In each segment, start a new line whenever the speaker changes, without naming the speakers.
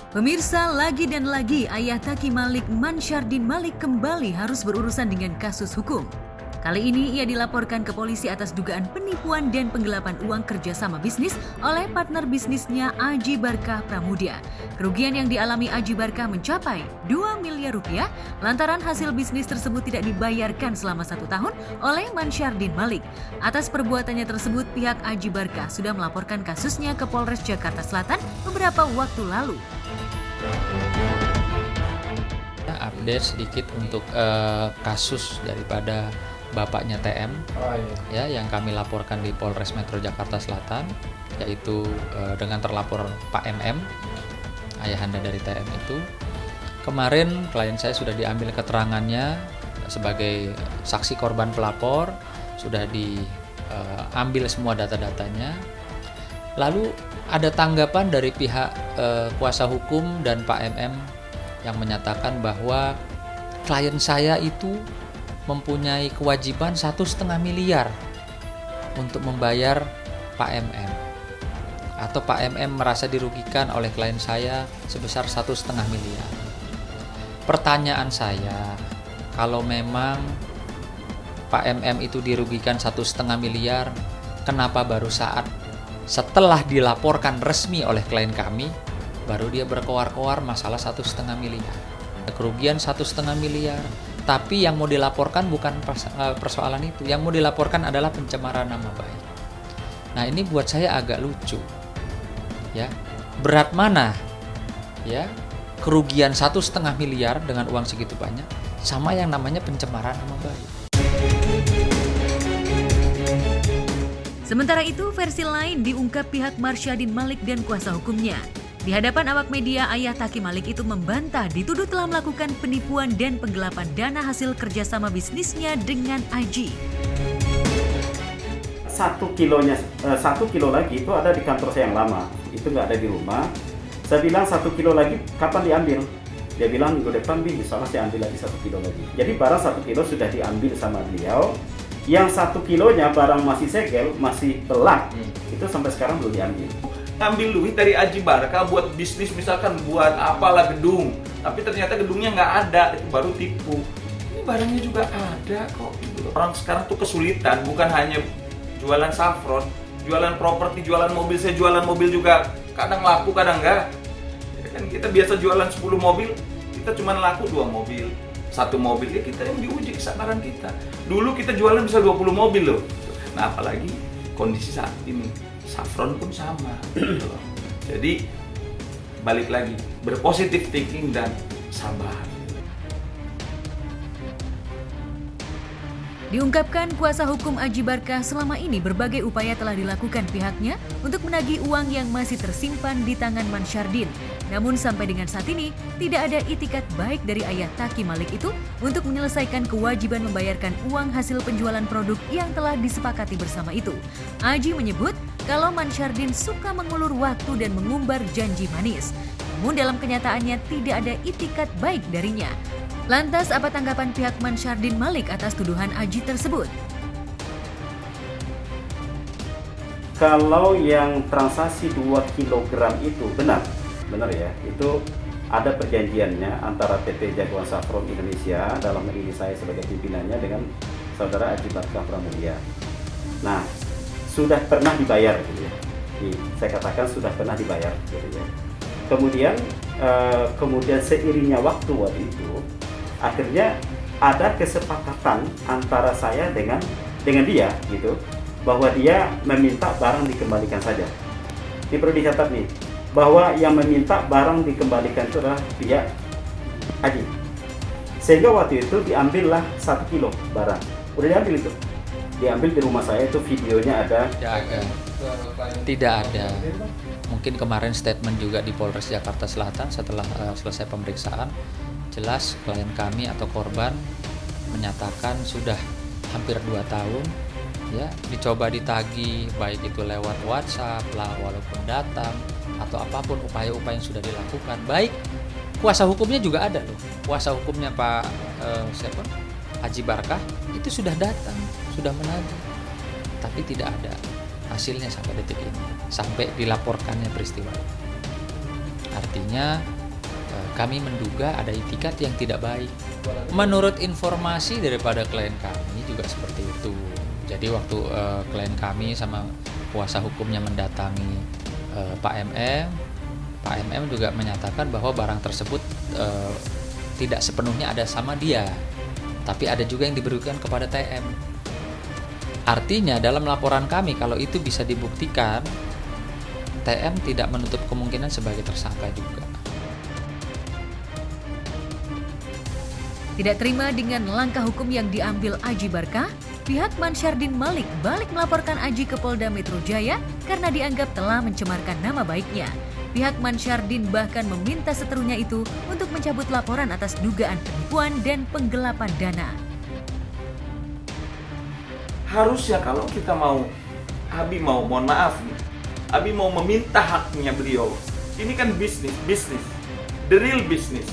Pemirsa, lagi dan lagi ayah Taki Malik, Mansyardin Malik kembali harus berurusan dengan kasus hukum. Kali ini ia dilaporkan ke polisi atas dugaan penipuan dan penggelapan uang kerjasama bisnis oleh partner bisnisnya Aji Barkah Pramudia. Kerugian yang dialami Aji Barkah mencapai 2 miliar rupiah lantaran hasil bisnis tersebut tidak dibayarkan selama 1 tahun oleh Mansyardin Malik. Atas perbuatannya tersebut, pihak Aji Barkah sudah melaporkan kasusnya ke Polres Jakarta Selatan beberapa waktu lalu.
Update sedikit untuk kasus daripada bapaknya TM ya yang kami laporkan di Polres Metro Jakarta Selatan, yaitu dengan terlapor Pak MM, ayahanda dari TM itu. Kemarin klien saya sudah diambil keterangannya sebagai saksi korban pelapor, sudah diambil semua data-datanya. Lalu ada tanggapan dari pihak kuasa hukum dan Pak MM yang menyatakan bahwa klien saya itu mempunyai kewajiban 1,5 miliar untuk membayar Pak MM, atau Pak MM merasa dirugikan oleh klien saya sebesar 1,5 miliar. Pertanyaan saya, kalau memang Pak MM itu dirugikan 1,5 miliar, kenapa baru saat setelah dilaporkan resmi oleh klien kami, baru dia berkoar-koar masalah 1,5 miliar. Kerugian 1,5 miliar, tapi yang mau dilaporkan bukan persoalan itu. Yang mau dilaporkan adalah pencemaran nama baik. Nah, ini buat saya agak lucu. Ya, berat mana? Ya, kerugian 1,5 miliar dengan uang segitu banyak, sama yang namanya pencemaran nama baik.
Sementara itu, versi lain diungkap pihak Mansyardin Malik dan kuasa hukumnya. Di hadapan awak media, ayah Taki Malik itu membantah dituduh telah melakukan penipuan dan penggelapan dana hasil kerjasama bisnisnya dengan Aji.
1 kilo lagi itu ada di kantor saya yang lama, itu nggak ada di rumah. Saya bilang 1 kilo lagi kapan diambil? Dia bilang minggu depan misalnya saya ambil lagi 1 kilo lagi. Jadi barang 1 kilo sudah diambil sama beliau. Yang 1 kilonya barang masih segel, masih pelak, itu sampai sekarang belum diambil.
Ambil duit dari Aji Barkah buat bisnis, misalkan buat apalah gedung, tapi ternyata gedungnya nggak ada, itu baru tipu. Ini barangnya juga ada kok. Orang sekarang tuh kesulitan, bukan hanya jualan saffron, jualan properti, jualan mobil. Saya jualan mobil juga kadang laku, kadang enggak. Ya kan kita biasa jualan 10 mobil, kita cuma laku 2 mobil. 1 mobil ya kita yang diuji kesabaran kita. Dulu kita jualan bisa 20 mobil loh. Nah, apalagi kondisi saat ini. Saffron pun sama. Jadi balik lagi, berpositif thinking dan sabar.
Diungkapkan kuasa hukum Aji Barkah, selama ini berbagai upaya telah dilakukan pihaknya untuk menagih uang yang masih tersimpan di tangan Mansyardin. Namun sampai dengan saat ini tidak ada itikat baik dari ayah Taki Malik itu untuk menyelesaikan kewajiban membayarkan uang hasil penjualan produk yang telah disepakati bersama itu. Aji menyebut kalau Mansyardin suka mengulur waktu dan mengumbar janji manis. Namun dalam kenyataannya tidak ada itikat baik darinya. Lantas apa tanggapan pihak Mansyardin Malik atas tuduhan Aji tersebut?
Kalau yang transaksi 2 kg itu benar ya, itu ada perjanjiannya antara PT Jagoan Saffron Indonesia, dalam hal ini saya sebagai pimpinannya, dengan saudara Aji Barkah Pramudia. Nah, sudah pernah dibayar gitu ya. Saya katakan sudah pernah dibayar gitu ya. Kemudian seiringnya waktu itu akhirnya ada kesepakatan antara saya dengan dia gitu, bahwa dia meminta barang dikembalikan saja. Ini perlu dicatat nih, bahwa yang meminta barang dikembalikan itu adalah pihak Aji. Sehingga waktu itu diambillah 1 kilo barang. Udah diambil itu. Diambil di rumah saya, itu videonya ada.
Tidak ada. Mungkin kemarin statement juga di Polres Jakarta Selatan setelah selesai pemeriksaan, jelas klien kami atau korban menyatakan sudah hampir 2 tahun ya dicoba ditagih, baik itu lewat WhatsApp lah, walaupun datang atau apapun upaya-upaya yang sudah dilakukan. Baik kuasa hukumnya juga ada loh, kuasa hukumnya Pak Aji Barkah itu sudah datang, sudah menagih, tapi tidak ada hasilnya sampai detik ini, sampai dilaporkannya peristiwa. Artinya kami menduga ada itikat yang tidak baik. Menurut informasi daripada klien kami juga seperti itu. Jadi waktu klien kami sama kuasa hukumnya mendatangi Pak MM juga menyatakan bahwa barang tersebut tidak sepenuhnya ada sama dia, tapi ada juga yang diberikan kepada TM. Artinya dalam laporan kami kalau itu bisa dibuktikan, TM tidak menutup kemungkinan sebagai tersangka juga.
Tidak terima dengan langkah hukum yang diambil Aji Barkah, pihak Mansyardin Malik balik melaporkan Aji ke Polda Metro Jaya karena dianggap telah mencemarkan nama baiknya. Pihak Mansyardin bahkan meminta seterunya itu untuk mencabut laporan atas dugaan penipuan dan penggelapan dana.
Harusnya kalau kita mohon maaf nih, Abi mau meminta haknya beliau. Ini kan bisnis, the real business.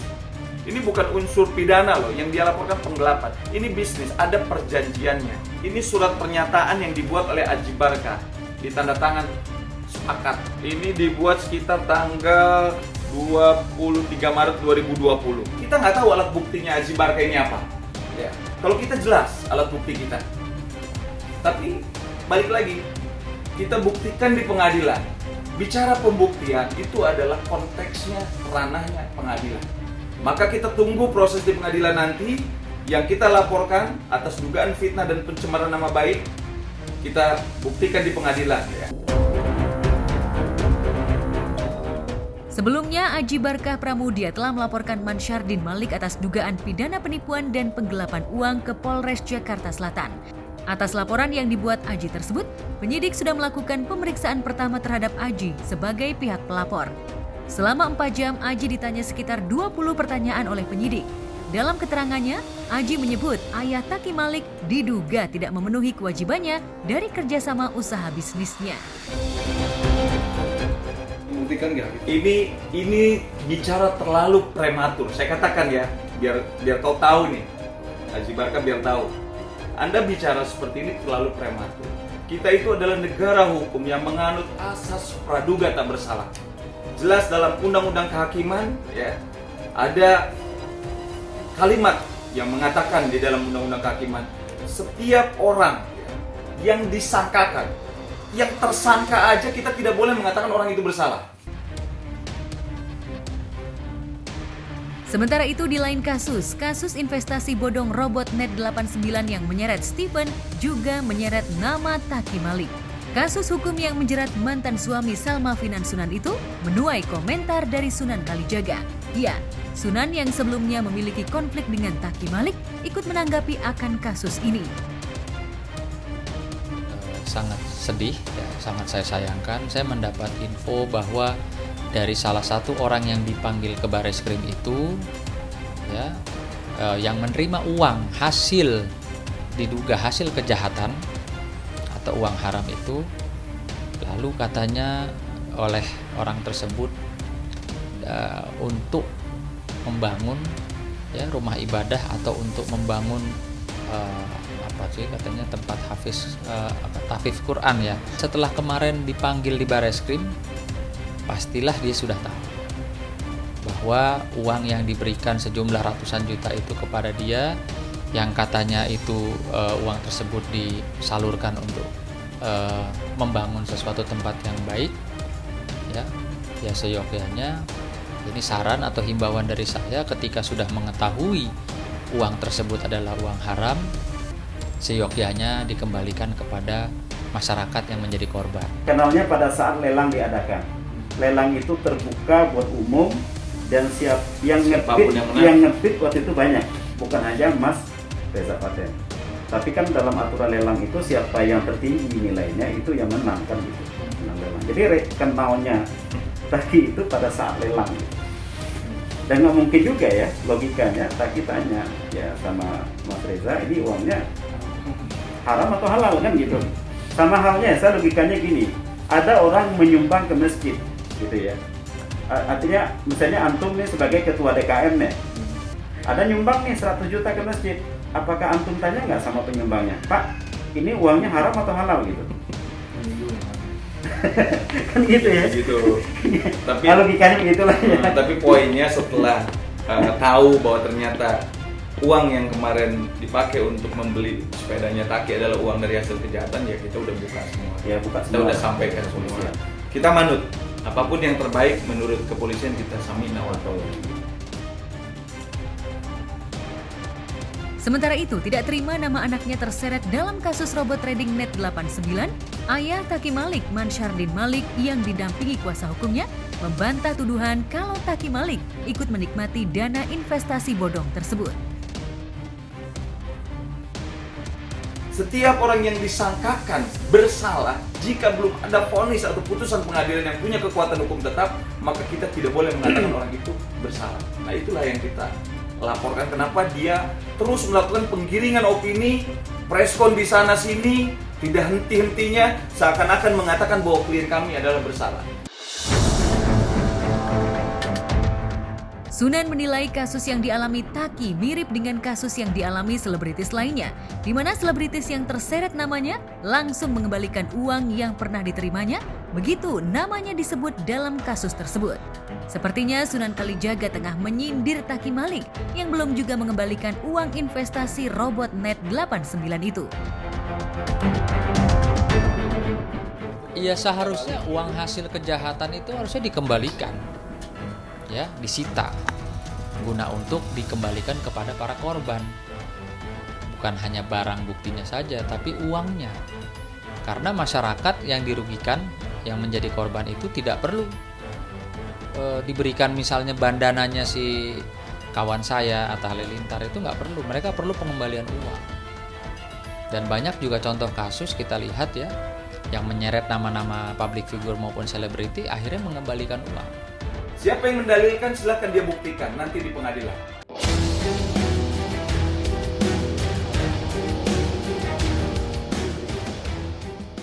Ini bukan unsur pidana loh, yang dia laporkan penggelapan. Ini bisnis, ada perjanjiannya. Ini surat pernyataan yang dibuat oleh Aji Barkah, ditanda tangan sepakat. Ini dibuat sekitar tanggal 23 Maret 2020. Kita nggak tahu alat buktinya Aji Barkah ini apa. Ya. Kalau kita jelas alat bukti kita. Tapi balik lagi, kita buktikan di pengadilan. Bicara pembuktian itu adalah konteksnya, ranahnya pengadilan. Maka kita tunggu proses di pengadilan nanti yang kita laporkan atas dugaan fitnah dan pencemaran nama baik, kita buktikan di pengadilan. Ya.
Sebelumnya, Aji Barkah Pramudia telah melaporkan Mansyardin Malik atas dugaan pidana penipuan dan penggelapan uang ke Polres Jakarta Selatan. Atas laporan yang dibuat Aji tersebut, penyidik sudah melakukan pemeriksaan pertama terhadap Aji sebagai pihak pelapor. Selama 4 jam, Aji ditanya sekitar 20 pertanyaan oleh penyidik. Dalam keterangannya, Aji menyebut ayah Taki Malik diduga tidak memenuhi kewajibannya dari kerjasama usaha bisnisnya.
Ini bicara terlalu prematur. Saya katakan ya, biar kau tahu nih, Aji Barkah biar tahu. Anda bicara seperti ini terlalu prematur. Kita itu adalah negara hukum yang menganut asas praduga tak bersalah. Jelas dalam undang-undang kehakiman, ya, ada kalimat yang mengatakan di dalam undang-undang kehakiman, setiap orang yang disangkakan, yang tersangka aja kita tidak boleh mengatakan orang itu bersalah.
Sementara itu di lain kasus investasi bodong robot Net89 yang menyeret Stephen juga menyeret nama Taki Malik. Kasus hukum yang menjerat mantan suami Salma Finan Sunan itu menuai komentar dari Sunan Kalijaga. Ya, Sunan yang sebelumnya memiliki konflik dengan Taki Malik ikut menanggapi akan kasus ini.
Sangat sedih, ya, sangat saya sayangkan. Saya mendapat info bahwa dari salah satu orang yang dipanggil ke Bareskrim itu, ya, yang menerima uang diduga hasil kejahatan atau uang haram itu, lalu katanya oleh orang tersebut untuk membangun, ya, rumah ibadah atau untuk membangun katanya tempat tahfiz Quran, ya. Setelah kemarin dipanggil di Bareskrim, pastilah dia sudah tahu bahwa uang yang diberikan sejumlah ratusan juta itu kepada dia, yang katanya itu uang tersebut disalurkan untuk membangun sesuatu tempat yang baik, ya seyogyanya. Ini saran atau himbauan dari saya, ketika sudah mengetahui uang tersebut adalah uang haram, seyogyanya dikembalikan kepada masyarakat yang menjadi korban.
Kenalnya pada saat lelang diadakan. Lelang itu terbuka buat umum dan yang ngebid waktu itu banyak, bukan hanya Mas Reza Paten. Tapi kan dalam aturan lelang itu siapa yang tertinggi nilainya itu yang menang kan gitu. Menang lelang. Jadi kenalnya Taki itu pada saat lelang gitu. Dan nggak mungkin juga ya logikanya Taki tanya ya sama Mas Reza, ini uangnya haram atau halal kan gitu. Sama halnya saya logikanya gini, ada orang menyumbang ke masjid gitu ya. Artinya misalnya antum nih sebagai ketua DKM nih, ada nyumbang nih 100 juta ke masjid. Apakah antum tanya nggak sama penyumbangnya, Pak, ini uangnya haram atau halal gitu? Kan gitu ya.
Gitu. Tapi
Logikanya begitulah ya.
tapi poinnya setelah tahu bahwa ternyata uang yang kemarin dipakai untuk membeli sepedanya Taki adalah uang dari hasil kejahatan, ya kita udah buka semua.
Ya, buka
Kita
semua.
udah sampaikan semua. Kita manut. Apapun yang terbaik menurut kepolisian kita samina wa ta'ala.
Sementara itu, tidak terima nama anaknya terseret dalam kasus robot trading net 89, ayah Taki Malik, Mansyardin Malik yang didampingi kuasa hukumnya, membantah tuduhan kalau Taki Malik ikut menikmati dana investasi bodong tersebut.
Setiap orang yang disangkakan bersalah, jika belum ada vonis atau putusan pengadilan yang punya kekuatan hukum tetap, maka kita tidak boleh mengatakan orang itu bersalah. Nah, itulah yang kita laporkan, kenapa dia terus melakukan penggiringan opini, preskon di sana sini, tidak henti-hentinya, seakan-akan mengatakan bahwa klien kami adalah bersalah.
Sunan menilai kasus yang dialami Taki mirip dengan kasus yang dialami selebritis lainnya, di mana selebritis yang terseret namanya langsung mengembalikan uang yang pernah diterimanya, begitu namanya disebut dalam kasus tersebut. Sepertinya Sunan Kalijaga tengah menyindir Taki Malik yang belum juga mengembalikan uang investasi robot net 89 itu.
Iya, seharusnya uang hasil kejahatan itu harusnya dikembalikan, ya, disita guna untuk dikembalikan kepada para korban. Bukan hanya barang buktinya saja, tapi uangnya. Karena masyarakat yang dirugikan, yang menjadi korban itu tidak perlu diberikan misalnya bandananya si kawan saya Atta Halilintar, itu nggak perlu. Mereka perlu pengembalian uang. Dan banyak juga contoh kasus kita lihat ya, yang menyeret nama-nama public figure maupun selebriti akhirnya mengembalikan uang.
Siapa yang mendalilkan silahkan dia buktikan nanti di pengadilan.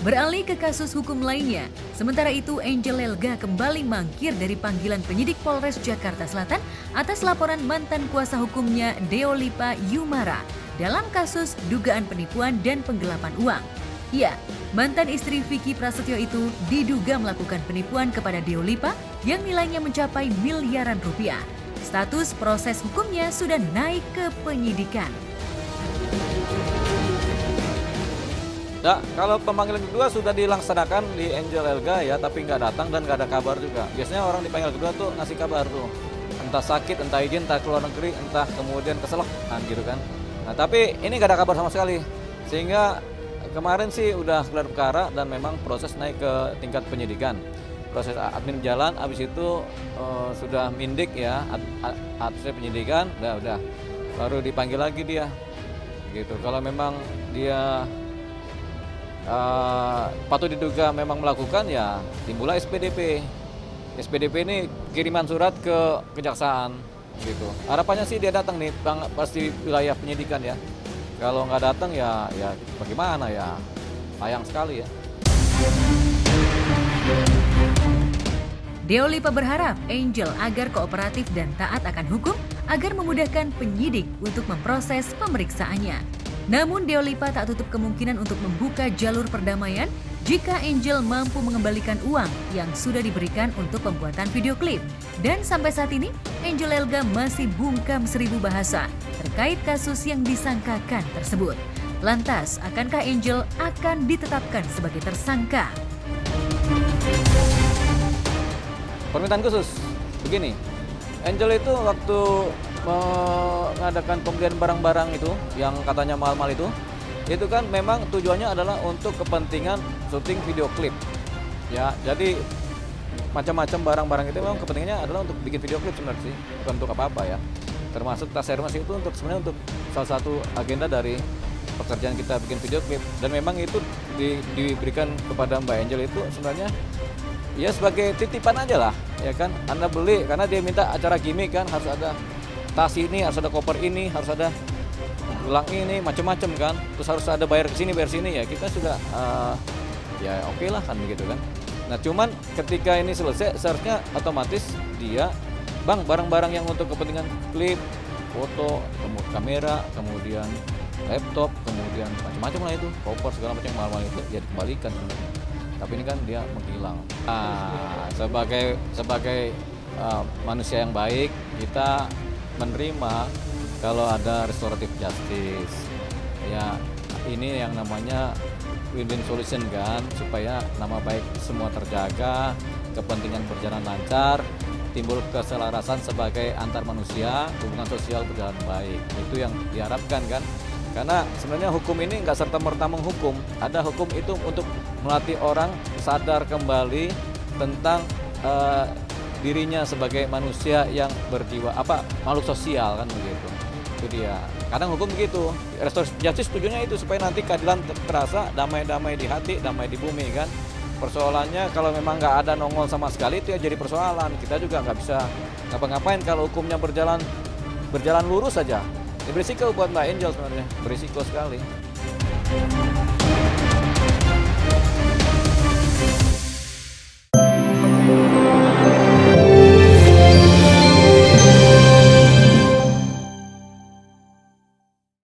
Beralih ke kasus hukum lainnya, sementara itu Angel Elga kembali mangkir dari panggilan penyidik Polres Jakarta Selatan atas laporan mantan kuasa hukumnya Deolipa Yumara dalam kasus dugaan penipuan dan penggelapan uang. Ya, mantan istri Vicky Prasetyo itu diduga melakukan penipuan kepada Deolipa yang nilainya mencapai miliaran rupiah. Status proses hukumnya sudah naik ke penyidikan.
Ya, kalau pemanggilan kedua sudah dilaksanakan di Angel Elga ya, tapi nggak datang dan nggak ada kabar juga. Biasanya orang dipanggil kedua tuh ngasih kabar tuh, entah sakit, entah izin, entah keluar negeri, entah kemudian keselak, gitu kan. Nah, tapi ini nggak ada kabar sama sekali, sehingga kemarin sih udah gelar perkara dan memang proses naik ke tingkat penyidikan. Proses admin jalan, abis itu sudah mindik ya, atasnya penyidikan, udah baru dipanggil lagi dia, gitu. Kalau memang dia patut diduga memang melakukan, ya timbullah SPDP. SPDP ini kiriman surat ke kejaksaan, gitu. Harapannya sih dia datang nih, pasti wilayah penyidikan ya. Kalau nggak datang ya bagaimana ya, sayang sekali ya.
Deolipa berharap Angel agar kooperatif dan taat akan hukum agar memudahkan penyidik untuk memproses pemeriksaannya. Namun Deolipa tak tutup kemungkinan untuk membuka jalur perdamaian jika Angel mampu mengembalikan uang yang sudah diberikan untuk pembuatan video klip. Dan sampai saat ini Angel Elga masih bungkam 1000 bahasa terkait kasus yang disangkakan tersebut. Lantas, akankah Angel akan ditetapkan sebagai tersangka?
Permintaan khusus, begini, Angel itu waktu mengadakan pembelian barang-barang itu yang katanya mahal-mahal itu kan memang tujuannya adalah untuk kepentingan syuting video klip ya. Jadi macam-macam barang-barang itu memang kepentingannya adalah untuk bikin video klip sebenarnya sih, bukan untuk apa-apa ya. Termasuk tas hermes itu sebenarnya untuk salah satu agenda dari pekerjaan kita bikin video klip, dan memang itu diberikan kepada Mbak Angel itu sebenarnya ya sebagai titipan aja lah ya kan. Anda beli karena dia minta acara gimmick kan, harus ada tas ini, harus ada koper ini, harus ada gelang ini, macam-macam kan. Terus harus ada bayar ke sini, bayar sini ya. Kita sudah ya oke lah kan begitu kan. Nah, cuman ketika ini selesai seharusnya otomatis dia barang-barang yang untuk kepentingan klip, foto, kemudian kamera, kemudian laptop, kemudian macam-macam lah itu, koper segala macam mahal-mahal itu ya dikembalikan sebenarnya. tapi ini kan dia menghilang. Nah, sebagai manusia yang baik, kita menerima kalau ada restoratif justice. Ya, ini yang namanya win-win solution kan, supaya nama baik semua terjaga, kepentingan berjalan lancar, timbul keselarasan sebagai antar manusia, hubungan sosial berjalan baik. Itu yang diharapkan kan. Karena sebenarnya hukum ini nggak serta-merta menghukum. Ada hukum itu untuk melatih orang sadar kembali tentang dirinya sebagai manusia yang berjiwa makhluk sosial kan begitu. Itu dia. Kadang hukum begitu. Restoratif justice tujuannya itu supaya nanti keadilan terasa, damai-damai di hati, damai di bumi kan. Persoalannya kalau memang nggak ada nongol sama sekali itu ya jadi persoalan. Kita juga nggak bisa ngapa-ngapain kalau hukumnya berjalan lurus saja. Ya berisiko buat Mbak Angel sebenarnya, berisiko sekali.